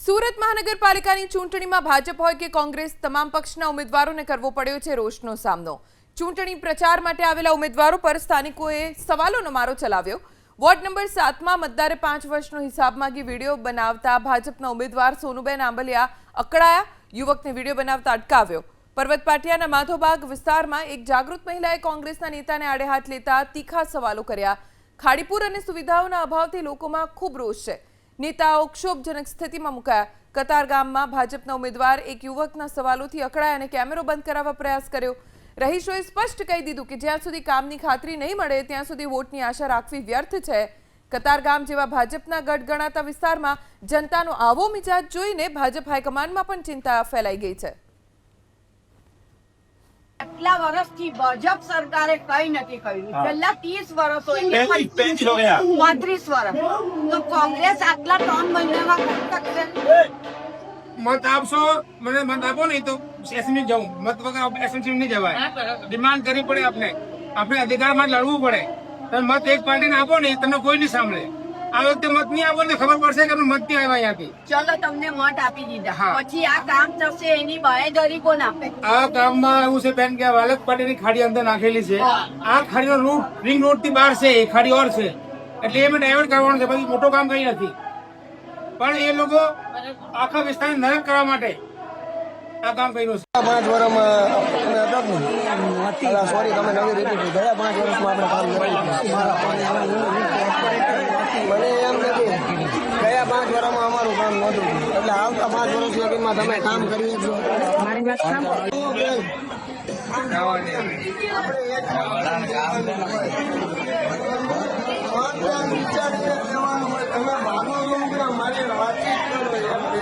સુરત મહાનગરપાલિકાની ચૂંટણીમાં ભાજપ હોય કે કોંગ્રેસ તમામ પક્ષના ઉમેદવારોને કરવો પડ્યો છે રોષનો સામનો। ચૂંટણી પ્રચાર માટે આવેલા ઉમેદવારો પર સ્થાનિકોએ સવાલોનો મારો ચલાવ્યો। વોર્ડ નંબર 7માં મતદારે 5 વર્ષનો હિસાબ માંગી વિડીયો બનાવતા ભાજપના ઉમેદવાર સોનુબેન આંબલિયા અકળાયા। યુવકને વિડીયો બનાવતા અટકાવ્યો। પર્વત પાટિયાના માધોબાગ વિસ્તારમાં એક જાગૃત મહિલાએ કોંગ્રેસના નેતાને આડે હાથ લેતા તીખા સવાલો કર્યા। ખાડીપુર અને સુવિધાઓના અભાવથી લોકોમાં ખૂબ રોષ છે। नेताओं क्षोभजनक स्थिति में मुकाया। कतारगाम में भाजपा उम्मीदवार एक युवकना सवालोथी अकड़ाया और कैमरो बंद करावा प्रयास कर्यो। रहीशोए स्पष्ट कही दीधुं कि ज्यां सुधी कामनी खातरी नहीं मळे त्यां सुधी वोटनी आशा राखवी व्यर्थ छे। कतारगाम जेवा भाजपना गढ़ गणाता विस्तारमां जनतानो आवो मिजाज जोईने भाजप हाईकमांडमां पण चिंता फैलाई गई छे। आटला वर्षथी भाजप सरकारे कई नथी कर्युं। छेल्ला 30 वर्षो 35 हो गया 35 वर्ष तो कांग्रेस आटला 3 महीनामां करी शकशे। मत आपशो મને મત આપો નહીં તો એસએમસી જાઉં મત વગર એસએમસી નહીં જવાય। ડિમાન્ડ કરવી પડે આપણે અધિકારમાં લડવું પડે। તમે મત એક પાર્ટીને આપો નહીં તમને કોઈ નહીં સાંભળે। આ વખતે મત નહીં આપો ને ખબર પડશે કે મત નહીં આવ્યા અહીંયાથી। ચલો તમને મત આપી દીધા પછી આ કામ થશે એની બાંહેધરી કોણ આપે? આ કામમાં એવું છે બેન કે વાલક પાટીની ખાડી અંદર નાખેલી છે। આ ખાડીનો રૂટ રિંગ રોડ થી બહાર છે એ ખાડી ઓર છે એટલે એમાં ડાયવર્ટ કરવાનું છે। પછી મોટો કામ કઈ નથી પણ એ લોકો આખા વિસ્તારને નરક કરવા માટે આ કામ કર્યું છે। 5 વર્ષમાં સોરી તમે નવી રીતિ ગયા 5 વર્ષમાં આપણે કામ કર્યું। મને એમ નથી ગયા 5 વર્ષમાં અમારું કામ નહોતું એટલે આવતા 5 વર્ષ લગીમાં તમે કામ કરી શકો। મારી વાત સાંભળો તમે માનો છો કે અમારી વાતચીત કરો।